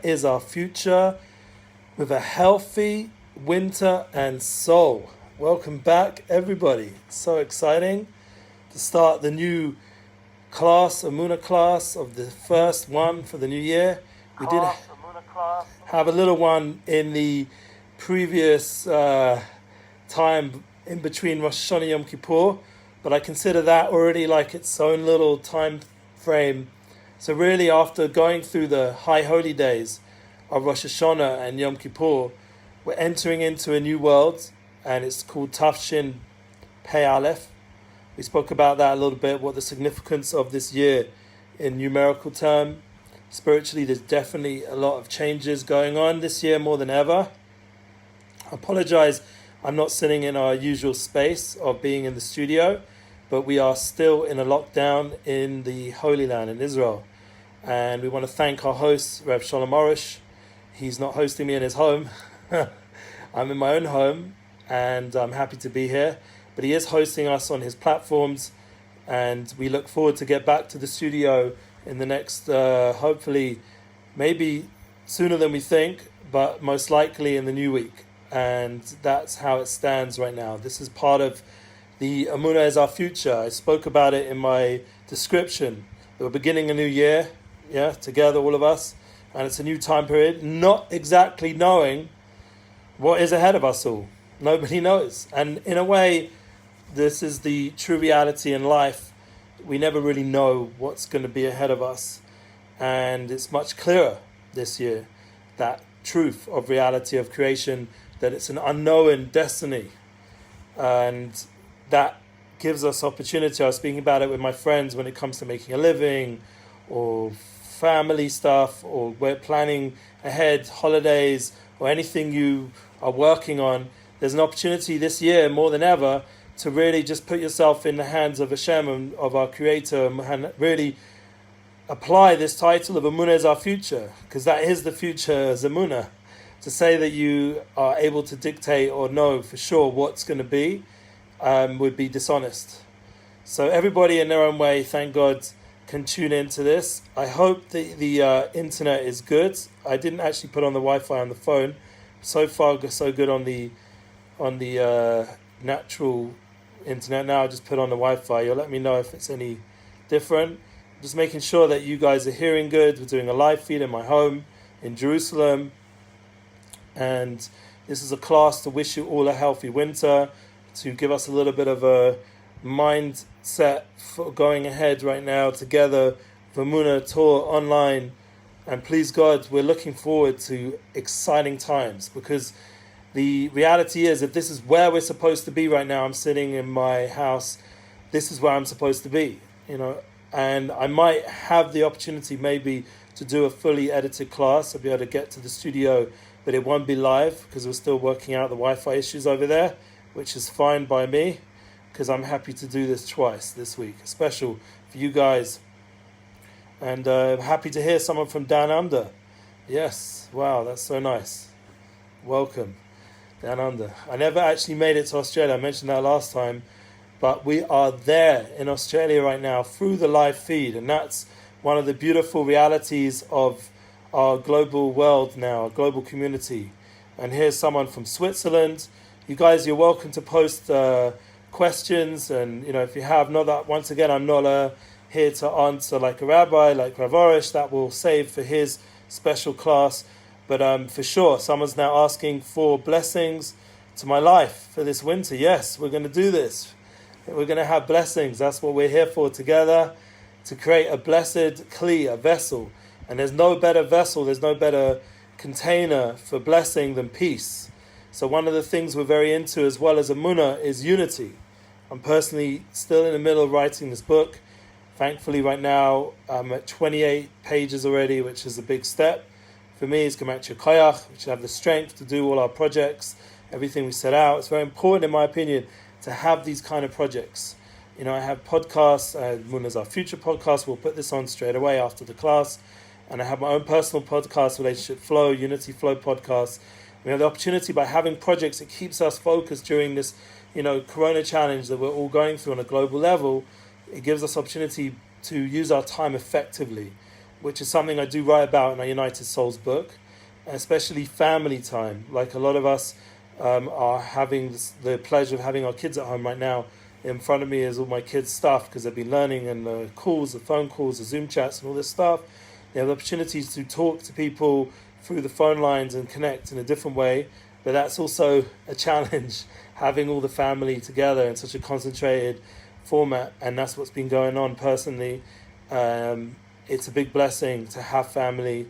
is our future with a healthy winter and soul. Welcome back, everybody. It's so exciting to start the new class, Emuna Class, of the first one for the new year. We did have a little one in the previous time in between Rosh Hashanah and Yom Kippur, but I consider that already like its own little time frame. So really, after going through the high holy days of Rosh Hashanah and Yom Kippur, we're entering into a new world, and it's called Tafshin Pei Aleph. We spoke about that a little bit, what the significance of this year in numerical term. Spiritually, there's definitely a lot of changes going on this year more than ever. I apologize, I'm not sitting in our usual space of being in the studio, but we are still in a lockdown in the Holy Land in Israel. And we want to thank our host, Rav Shalom Arush. He's not hosting me in his home. I'm in my own home, and I'm happy to be here. But he is hosting us on his platforms, and we look forward to get back to the studio in the next, hopefully, maybe sooner than we think, but most likely in the new week. And that's how it stands right now. This is part of the Emuna is our future. I spoke about it in my description. We're beginning a new year, together, all of us, and it's a new time period, not exactly knowing what is ahead of us all. Nobody knows. And in a way, this is the true reality in life. We never really know what's going to be ahead of us. And it's much clearer this year, that truth of reality of creation, that it's an unknown destiny. And that gives us opportunity. I was speaking about it with my friends when it comes to making a living or family stuff, or we're planning ahead, holidays, or anything you are working on. There's an opportunity this year more than ever to really just put yourself in the hands of Hashem and of our Creator, and really apply this title of Emunah is our future, because that is the future Emuna. To say that you are able to dictate or know for sure what's going to be would be dishonest. So everybody in their own way, thank God, can tune into this. I hope the internet is good. I didn't actually put on the Wi-Fi on the phone. So far, so good on the natural internet. Now I just put on the Wi-Fi. You'll let me know if it's any different. Just making sure that you guys are hearing good. We're doing a live feed in my home in Jerusalem. And this is a class to wish you all a healthy winter, to give us a little bit of a mindset for going ahead right now together for Emuna tour online. And please God, we're looking forward to exciting times, because the reality is, if this is where we're supposed to be right now, I'm sitting in my house, this is where I'm supposed to be, and I might have the opportunity maybe to do a fully edited class. I'll be able to get to the studio, but it won't be live because we're still working out the Wi-Fi issues over there, which is fine by me, because I'm happy to do this twice this week, special for you guys. And I'm happy to hear someone from down under. Yes, wow, that's so nice. Welcome, down under. I never actually made it to Australia. I mentioned that last time, but we are there in Australia right now through the live feed, and that's one of the beautiful realities of our global world now, our global community. And here's someone from Switzerland. You guys, you're welcome to post questions, and if you have, not that, once again, I'm not here to answer like a rabbi, like Rav Arush, that will save for his special class. But for sure, someone's now asking for blessings to my life for this winter. Yes, we're going to do this. We're going to have blessings. That's what we're here for together, to create a blessed kli, a vessel. And there's no better vessel, there's no better container for blessing than peace. So one of the things we're very into, as well as Emuna, is unity. I'm personally still in the middle of writing this book. Thankfully, right now, I'm at 28 pages already, which is a big step. For me, it's Gematria Koyach, which have the strength to do all our projects, everything we set out. It's very important, in my opinion, to have these kind of projects. I have podcasts, Emuna's Our Future podcast. We'll put this on straight away after the class. And I have my own personal podcast, Relationship Flow, Unity Flow podcast. We have the opportunity, by having projects, it keeps us focused during this, Corona challenge that we're all going through on a global level. It gives us opportunity to use our time effectively. which is something I do write about in our United Souls book, especially family time. Like a lot of us are having the pleasure of having our kids at home right now. In front of me is all my kids' stuff because they've been learning, and the calls, the phone calls, the Zoom chats and all this stuff. They have the opportunities to talk to people through the phone lines and connect in a different way. But that's also a challenge, having all the family together in such a concentrated format. And that's what's been going on personally. It's a big blessing to have family.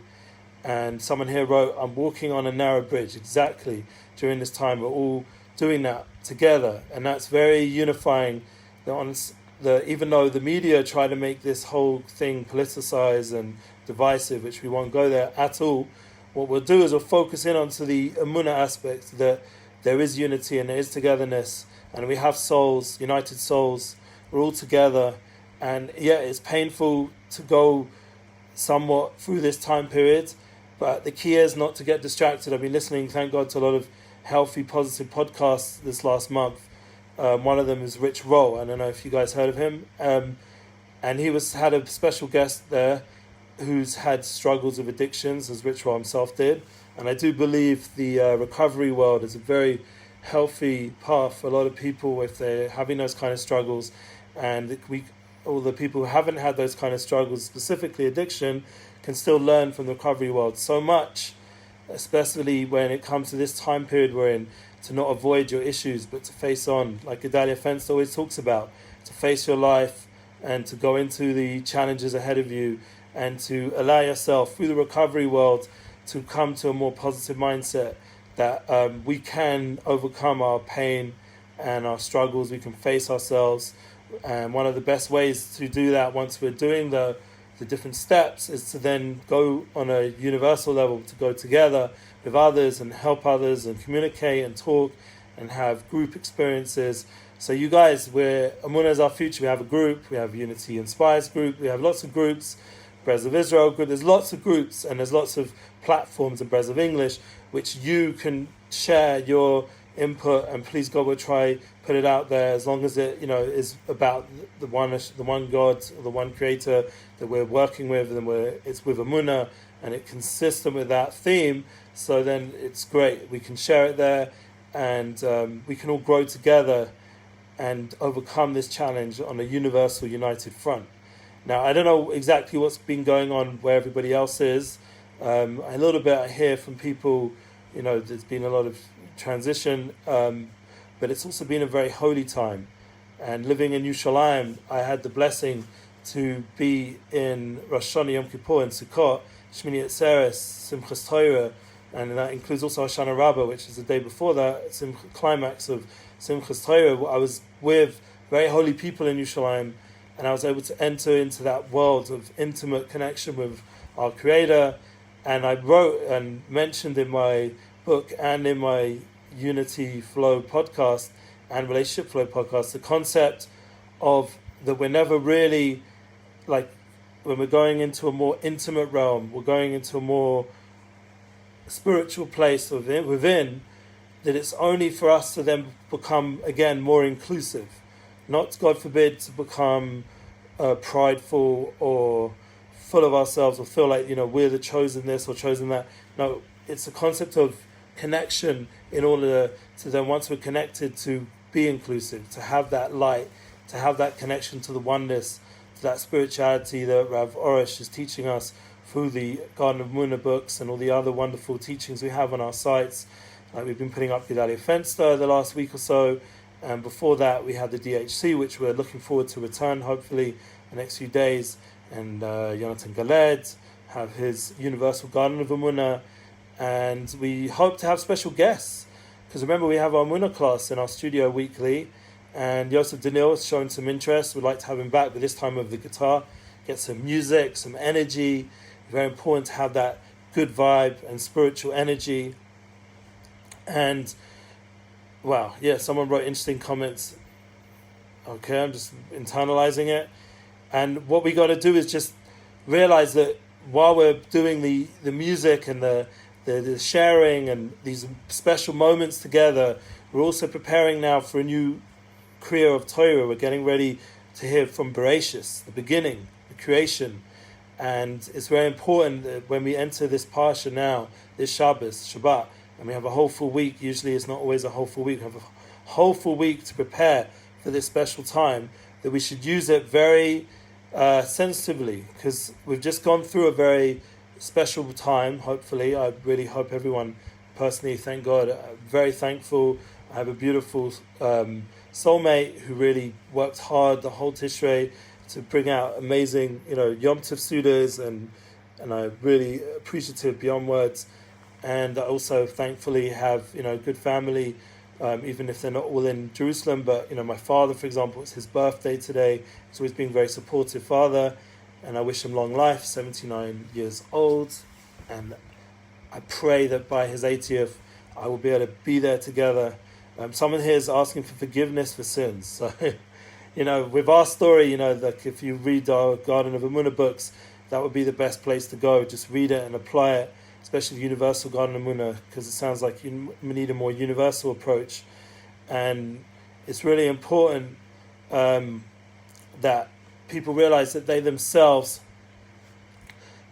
And someone here wrote, I'm walking on a narrow bridge. Exactly. During this time, we're all doing that together. And that's very unifying. Even though the media try to make this whole thing politicized and divisive, which we won't go there at all, what we'll do is we'll focus in onto the Emuna aspect, that there is unity and there is togetherness, and we have souls, united souls, we're all together. And yeah, it's painful to go somewhat through this time period, but the key is not to get distracted. I've been listening, thank God, to a lot of healthy, positive podcasts this last month. One of them is Rich Roll. I don't know if you guys heard of him. And he had a special guest there who's had struggles with addictions, as Rich Roll himself did. And I do believe the recovery world is a very healthy path for a lot of people if they're having those kind of struggles. And all the people who haven't had those kind of struggles, specifically addiction, can still learn from the recovery world so much, especially when it comes to this time period we're in, to not avoid your issues, but to face on, like Gedalia Fenster always talks about, to face your life and to go into the challenges ahead of you, and to allow yourself through the recovery world to come to a more positive mindset that we can overcome our pain and our struggles, we can face ourselves. And one of the best ways to do that, once we're doing the different steps, is to then go on a universal level, to go together with others and help others and communicate and talk and have group experiences. So you guys, Emuna is our future. We have a group, we have Unity Inspires group, we have lots of groups, Brothers of Israel group, there's lots of groups and there's lots of platforms in Brothers of English which you can share your input, and please God will try put it out there, as long as it is about the one God, the one Creator that we're working with, and it's with Emuna and it consistent with that theme. So then it's great. We can share it there, and we can all grow together and overcome this challenge on a universal, united front. Now, I don't know exactly what's been going on where everybody else is. A little bit I hear from people, there's been a lot of transition, but it's also been a very holy time. And living in Yerushalayim, I had the blessing to be in Rosh Hashanah, Yom Kippur, and Sukkot, Shmini Atzeres, Simchas Torah, and that includes also Hoshana Rabbah, which is the day before that, climax of Simchas Torah. I was with very holy people in Yerushalayim, and I was able to enter into that world of intimate connection with our Creator. And I wrote and mentioned in my book and in my Unity Flow podcast and Relationship Flow podcast the concept of that we're never really, like, when we're going into a more intimate realm, we're going into a more spiritual place within, that it's only for us to then become, again, more inclusive. Not, God forbid, to become prideful or full of ourselves, or feel like, we're the chosen this or chosen that. No, it's a concept of connection in order to then, once we're connected, to be inclusive, to have that light, to have that connection to the oneness, to that spirituality that Rav Arush is teaching us through the Garden of Emuna books and all the other wonderful teachings we have on our sites. Like we've been putting up Gedalia Fenster the last week or so, and before that we had the DHC, which we're looking forward to return hopefully the next few days, and Jonathan Galed have his Universal Garden of Emuna, and we hope to have special guests, because remember we have our Emuna class in our studio weekly, and Yosef Daniel has shown some interest. We'd like to have him back, but this time with the guitar, get some music, some energy. Very important to have that good vibe and spiritual energy. And wow, yeah, someone wrote interesting comments. Okay, I'm just internalizing it. And what we got to do is just realize that while we're doing the music and the sharing and these special moments together, we're also preparing now for a new Kriya of Torah. We're getting ready to hear from Bereshis, the beginning, the creation. And it's very important that when we enter this parsha now, this Shabbat, and we have a whole full week. Usually it's not always a whole full week. We have a whole full week to prepare for this special time, that we should use it very sensitively, because we've just gone through a very special time. Hopefully, I really hope everyone, personally, thank God, I'm very thankful. I have a beautiful soulmate who really worked hard the whole Tishrei to bring out amazing, Yom Tov Sudas, and I'm really appreciative beyond words. And I also thankfully have, good family, even if they're not all in Jerusalem. But, my father, for example, it's his birthday today. He's always been a very supportive father, and I wish him long life, 79 years old. And I pray that by his 80th, I will be able to be there together. Someone here is asking for forgiveness for sins. So, with our story, like if you read our Garden of Emuna books, that would be the best place to go. Just read it and apply it, especially the Universal Garden of Emuna, because it sounds like we need a more universal approach. And it's really important that people realize that they themselves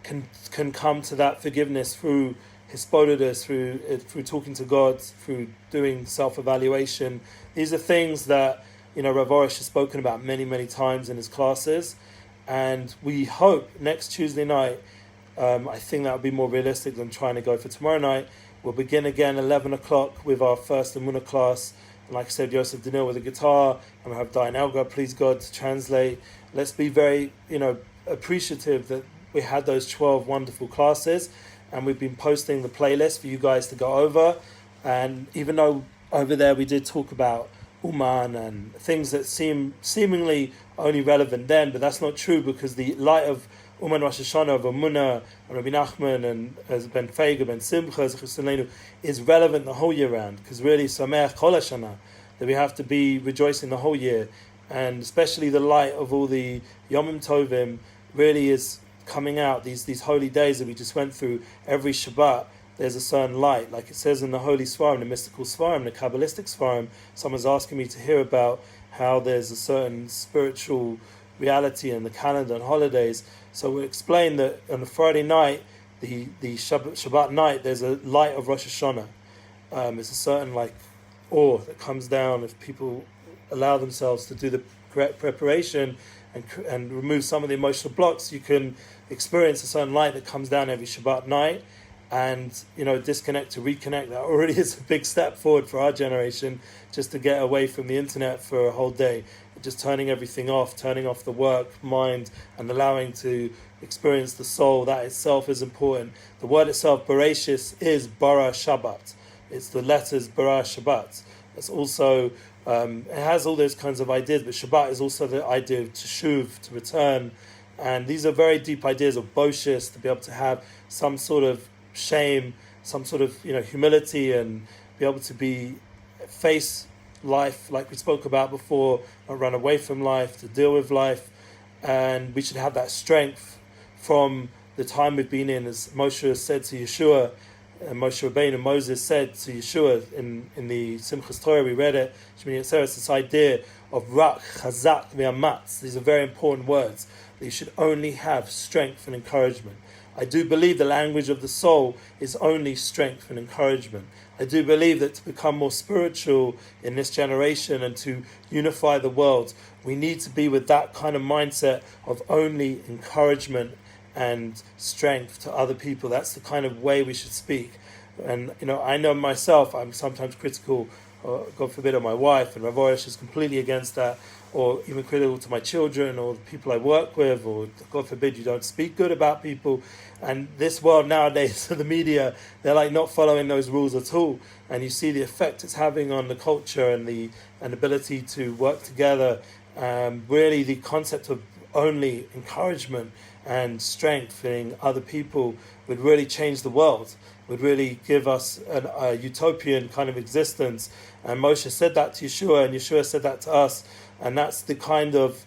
can come to that forgiveness through Hispodidus, through talking to God, through doing self-evaluation. These are things that Rav Arush has spoken about many, many times in his classes, and we hope next Tuesday night, I think that would be more realistic than trying to go for tomorrow night. We'll begin again 11 o'clock with our first Emuna class, and like I said, Yosef Danil with the guitar, and we have Dayan Elgrod, please God, to translate. Let's be very, appreciative that we had those 12 wonderful classes, and we've been posting the playlist for you guys to go over. And even though over there we did talk about Uman and things that seem seemingly only relevant then, but that's not true, because the light of Uman Rosh Hashanah, of Amunah, and Rabbi Nachman, and as Ben Feiga, Ben Simcha, is relevant the whole year round, because really Sameach Kol HaShana, that we have to be rejoicing the whole year, and especially the light of all the Yomim Tovim really is coming out, these holy days that we just went through. Every Shabbat there's a certain light, like it says in the holy Svarim, the mystical Svarim, the Kabbalistic Svarim. Someone's asking me to hear about how there's a certain spiritual reality in the calendar and holidays. So we explain that on the Friday night, the Shabbat night, there's a light of Rosh Hashanah. It's a certain awe that comes down if people allow themselves to do the correct preparation and remove some of the emotional blocks. You can experience a certain light that comes down every Shabbat night, and disconnect to reconnect. That already is a big step forward for our generation, just to get away from the internet for a whole day, just turning everything off, turning off the work mind, and allowing to experience the soul. That itself is important. The word itself, Bereshis, is bara Shabbat. It's the letters bara Shabbat. It's also it has all those kinds of ideas, but Shabbat is also the idea of teshuv, to return. And these are very deep ideas of boshis, to be able to have some sort of shame, some sort of humility, and be able to face life like we spoke about before, not run away from life, to deal with life. And we should have that strength from the time we've been in, as Moshe said to Yeshua, and Moshe Rabbeinu, Moses said to Yeshua in the Simchas Torah, we read it, Shmini Atzeres, this idea of rak, chazak, ve'amatz. These are very important words. That you should only have strength and encouragement. I do believe the language of the soul is only strength and encouragement. I do believe that to become more spiritual in this generation and to unify the world, we need to be with that kind of mindset of only encouragement and strength to other people. That's the kind of way we should speak. And I know myself, I'm sometimes critical, God forbid, of my wife, and Rav Arush is completely against that, or even critical to my children or the people I work with, or God forbid you don't speak good about people. And this world nowadays, the media, they're not following those rules at all. And you see the effect it's having on the culture and the ability to work together. Really, the concept of only encouragement and strengthening other people would really change the world, would really give us a utopian kind of existence. And Moshe said that to Yeshua, and Yeshua said that to us. And that's the kind of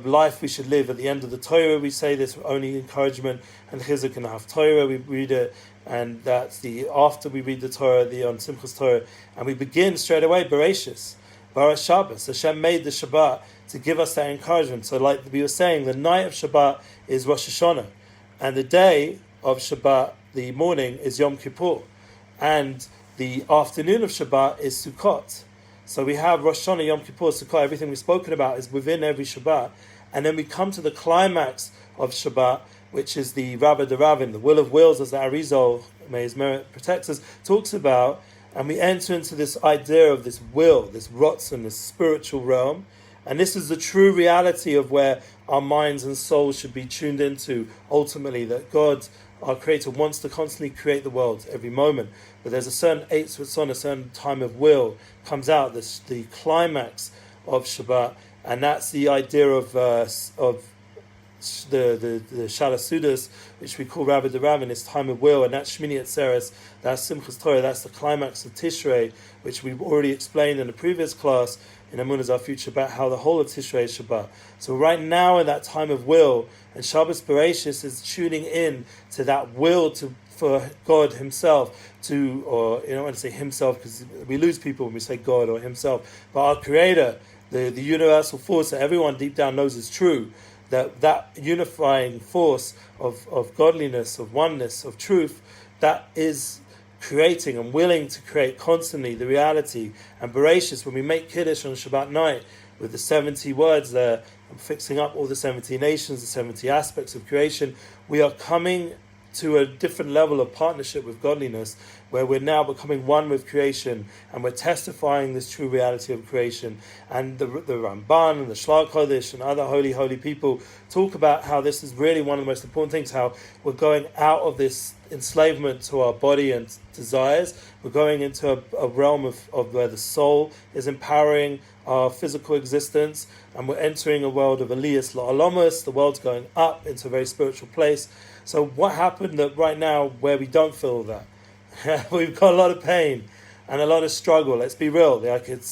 life we should live. At the end of the Torah, we say this, only encouragement and chizuk in the Haftorah, we read it, and that's after we read the Torah, on Simchas Torah, and we begin straight away, Bereshis, Bara Shabbos. Hashem made the Shabbat to give us that encouragement. So like we were saying, the night of Shabbat is Rosh Hashanah. And the day of Shabbat, the morning, is Yom Kippur. And the afternoon of Shabbat is Sukkot. So we have Rosh Hashanah, Yom Kippur, Sukkot, everything we've spoken about is within every Shabbat. And then we come to the climax of Shabbat, which is the Rabba Deravim, the will of wills, as the Arizal, may his merit protect us, talks about. And we enter into this idea of this will, this Rotzen, this spiritual realm. And this is the true reality of where our minds and souls should be tuned into, ultimately, that God, our Creator, wants to constantly create the world every moment. But there's a certain Eitz Ratzon, a certain time of will, comes out, the climax of Shabbat. And that's the idea of the Shalasudas, which we call Rabba Deravim, this time of will, and that's Shmini Atzeres, that's Simchas Torah, that's the climax of Tishrei, which we've already explained in the previous class in Emuna's Our Future about how the whole of Tishrei is Shabbat. So right now in that time of will, and Shabbos Bereshis is tuning in to that will for God Himself to, or you don't want to say Himself because we lose people when we say God or Himself, but our Creator, the universal force that everyone deep down knows is true, that unifying force of godliness, of oneness, of truth, that is creating and willing to create constantly the reality. And Bereshis, when we make Kiddush on Shabbat night with the 70 words there, and fixing up all the 70 nations, the 70 aspects of creation, we are coming to a different level of partnership with godliness, where we're now becoming one with creation, and we're testifying this true reality of creation. And the Ramban and the Shlach Kodesh and other holy people talk about how this is really one of the most important things, how we're going out of this enslavement to our body and desires. We're going into a realm of where the soul is empowering our physical existence, and we're entering a world of Aliyas La'alamas. The world's going up into a very spiritual place. So what happened that right now where we don't feel that? We've got a lot of pain and a lot of struggle. Let's be real. I could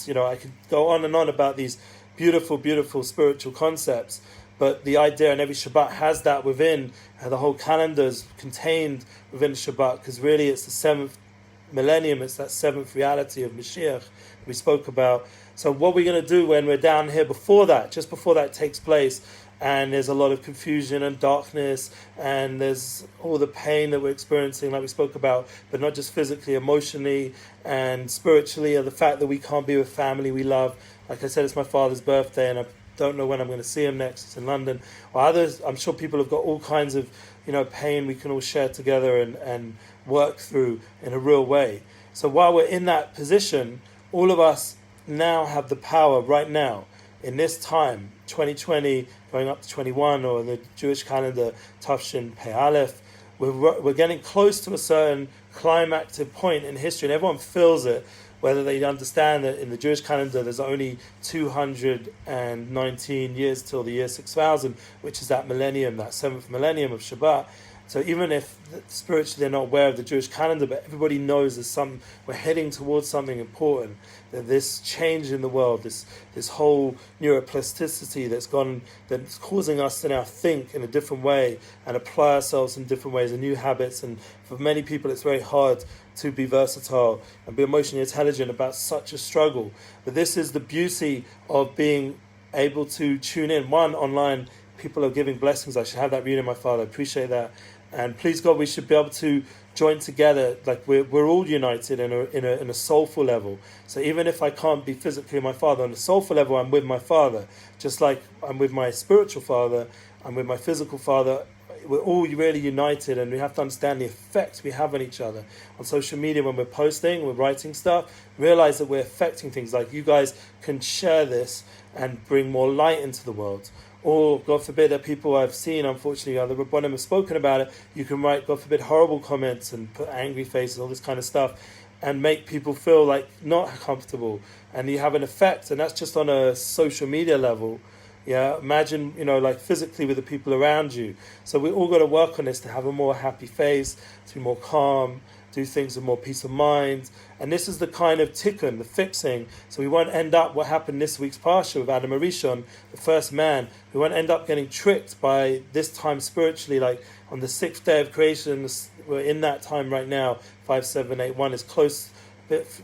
go on and on about these beautiful spiritual concepts, but the idea, and every Shabbat has that within, the whole calendar is contained within Shabbat, because really it's the 7th millennium, it's that 7th reality of Mashiach we spoke about. So what we're going to do when we're down here before that, just before that takes place, and there's a lot of confusion and darkness, and there's all the pain that we're experiencing, like we spoke about, but not just physically, emotionally, and spiritually, or the fact that we can't be with family we love. Like I said, it's my father's birthday, and I don't know when I'm going to see him next. It's in London. Or others, I'm sure people have got all kinds of, pain we can all share together and work through in a real way. So while we're in that position, all of us now have the power right now, in this time, 2020, going up to 21, or the Jewish calendar, Tafshin Pei Aleph, we're getting close to a certain climactic point in history, and everyone feels it, whether they understand that in the Jewish calendar there's only 219 years till the year 6000, which is that millennium, that 7th millennium of Shabbat. So even if spiritually they're not aware of the Jewish calendar, but everybody knows we're heading towards something important, that this change in the world, this whole neuroplasticity that's causing us to now think in a different way and apply ourselves in different ways and new habits. And for many people it's very hard to be versatile and be emotionally intelligent about such a struggle. But this is the beauty of being able to tune in. One, online, people are giving blessings. I should have that reading, my father. I appreciate that. And please God, we should be able to join together, like we're all united in a soulful level. So even if I can't be physically my father, on a soulful level, I'm with my father. Just like I'm with my spiritual father, I'm with my physical father. We're all really united, and we have to understand the effect we have on each other. On social media, when we're posting, we're writing stuff, realize that we're affecting things. Like you guys can share this and bring more light into the world. Or, God forbid, that people I've seen, unfortunately, the Rabbanim have spoken about it, you can write, God forbid, horrible comments and put angry faces, all this kind of stuff, and make people feel like not comfortable. And you have an effect, and that's just on a social media level. Yeah, imagine, like physically with the people around you. So we all got to work on this to have a more happy face, to be more calm, do things with more peace of mind. And this is the kind of tikkun, the fixing. So we won't end up what happened this week's parsha with Adam Arishon, the first man. We won't end up getting tricked by this time spiritually, like on the 6th day of creation. We're in that time right now. 5781 is close,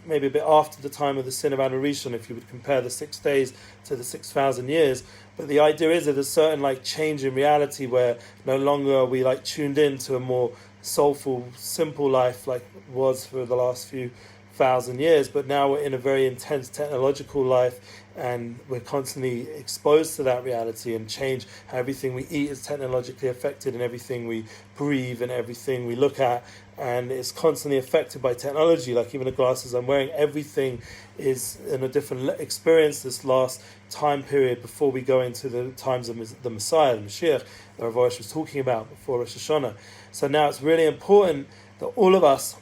maybe a bit after the time of the sin of Adam Arishon, if you would compare the 6 days to the 6,000 years. But the idea is that there's a certain like change in reality where no longer are we like tuned in to a more soulful, simple life like it was for the last few thousand years, but now we're in a very intense technological life, and we're constantly exposed to that reality and change. How everything we eat is technologically affected, and everything we breathe and everything we look at, and it's constantly affected by technology. Like even the glasses I'm wearing, everything is in a different experience this last time period before we go into the times of the Messiah, the Mashiach, that Rav Arush was talking about before Rosh Hashanah. So now it's really important that all of us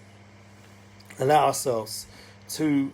allow ourselves to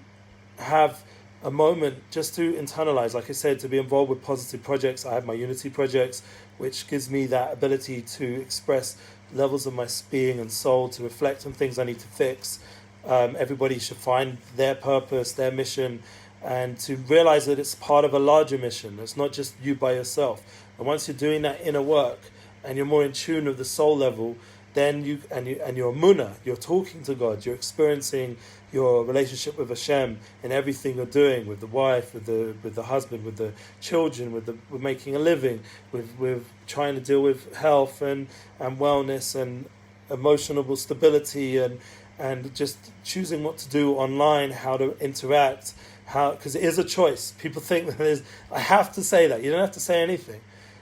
have a moment just to internalize, like I said, to be involved with positive projects. I have my Unity projects, which gives me that ability to express levels of my being and soul, to reflect on things I need to fix. Everybody should find their purpose, their mission, and to realize that it's part of a larger mission. It's not just you by yourself. And once you're doing that inner work and you're more in tune with the soul level, then your Emunah, you're talking to God, you're experiencing your relationship with Hashem in everything you're doing, with the wife, with the husband, with the children, with making a living, with trying to deal with health and wellness and emotional stability, and just choosing what to do online, how to interact, because it is a choice. People think that I have to say that. You don't have to say anything.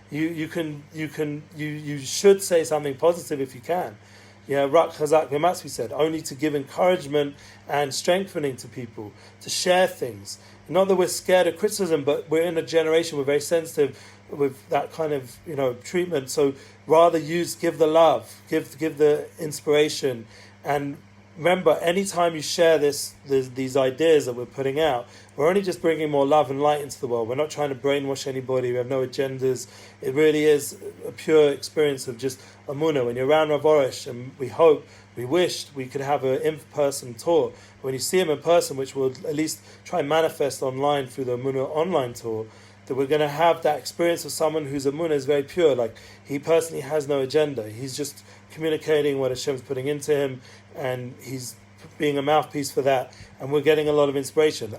You should say something positive if you can. Rak Chazak V'Matzvi said, only to give encouragement and strengthening to people, to share things. Not that we're scared of criticism, but we're in a generation, we're very sensitive with that kind of treatment. So rather give the love, give the inspiration. And remember, anytime you share these ideas that we're putting out, we're only just bringing more love and light into the world. We're not trying to brainwash anybody. We have no agendas. It really is a pure experience of just Emunah. When you're around Rav Arush, and we wished we could have an in-person tour. When you see him in person, which we'll at least try and manifest online through the Emunah online tour, that we're going to have that experience of someone whose Emunah is very pure. Like, he personally has no agenda. He's just communicating what Hashem's putting into him, and he's being a mouthpiece for that, and we're getting a lot of inspiration.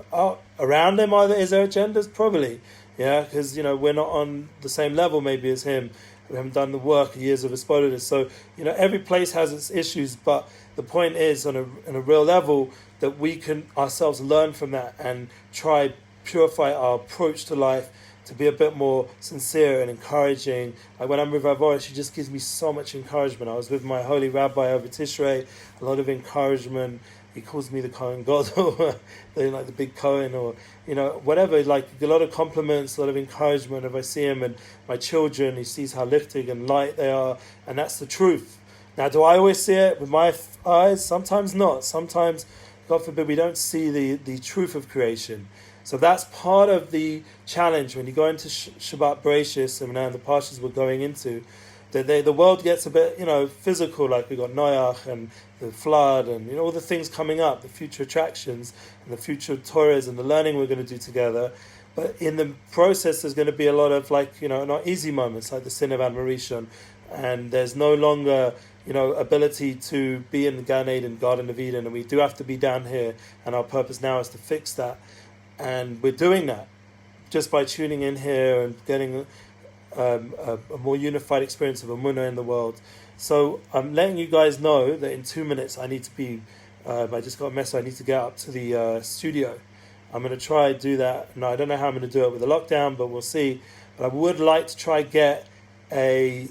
Around him, is there agendas? Probably, because we're not on the same level maybe as him. We haven't done the work, years of exposure. So every place has its issues, but the point is, on a real level, that we can ourselves learn from that and try purify our approach to life, to be a bit more sincere and encouraging. Like when I'm with Rav Arush, he just gives me so much encouragement. I was with my holy rabbi over Tishrei, a lot of encouragement. He calls me the Kohen Gadol, like the big Kohen, or whatever. Like a lot of compliments, a lot of encouragement. If I see him and my children, he sees how lifting and light they are, and that's the truth. Now, do I always see it with my eyes? Sometimes not. Sometimes, God forbid, we don't see the truth of creation. So that's part of the challenge when you go into Shabbat Bereshis, and now the parshas we're going into, that the world gets a bit, physical, like we got Noach and the flood and all the things coming up, the future attractions and the future Torahs and the learning we're going to do together. But in the process, there's going to be a lot of not easy moments, like the sin of Adam Rishon, and there's no longer ability to be in the Gan Eden, Garden of Eden, and we do have to be down here, and our purpose now is to fix that. And we're doing that just by tuning in here and getting a more unified experience of Emunah in the world. So I'm letting you guys know that in 2 minutes I need to be, I just got a message, I need to get up to the studio. I'm going to try to do that. No, I don't know how I'm going to do it with the lockdown, but we'll see. But I would like to try get a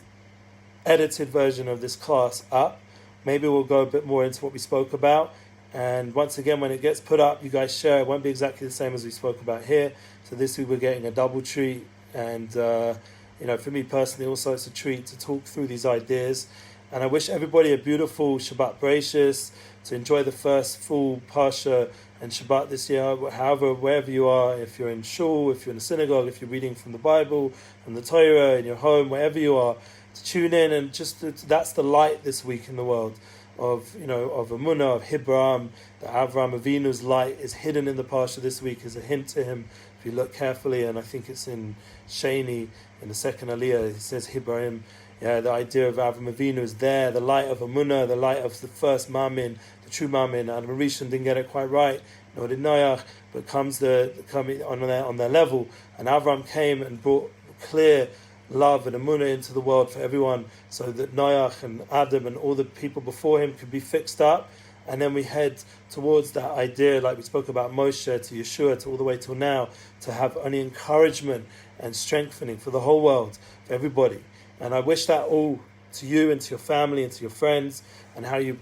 edited version of this class up. Maybe we'll go a bit more into what we spoke about. And once again, when it gets put up, you guys share. It won't be exactly the same as we spoke about here. So this week we're getting a double treat. And, for me personally, also it's a treat to talk through these ideas. And I wish everybody a beautiful Shabbat Bereshis, to enjoy the first full Parsha and Shabbat this year, however, wherever you are, if you're in shul, if you're in a synagogue, if you're reading from the Bible, from the Torah, in your home, wherever you are, to tune in and that's the light this week in the world. Of Emunah, of Hibram, that Avram Avinu's light is hidden in the Parsha this week as a hint to him. If you look carefully, and I think it's in Sheni, in the second Aliyah, it says Hibram. The idea of Avram Avinu is there, the light of Emunah, the light of the first Mamin, the true Mamin. Adam Rishon didn't get it quite right, nor did Noach, but comes on their level. And Avram came and brought clear love and emunah into the world for everyone, so that Noach and Adam and all the people before him could be fixed up. And then we head towards that idea, like we spoke about Moshe to Yeshua to all the way till now, to have only encouragement and strengthening for the whole world, for everybody. And I wish that all to you and to your family and to your friends, and how you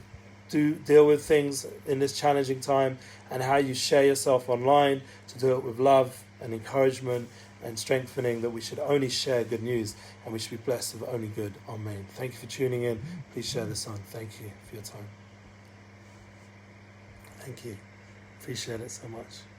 do deal with things in this challenging time, and how you share yourself online to do it with love and encouragement and strengthening, that we should only share good news and we should be blessed with only good. Amen. Thank you for tuning in. Please share this on. Thank you for your time. Thank you. Appreciate it so much.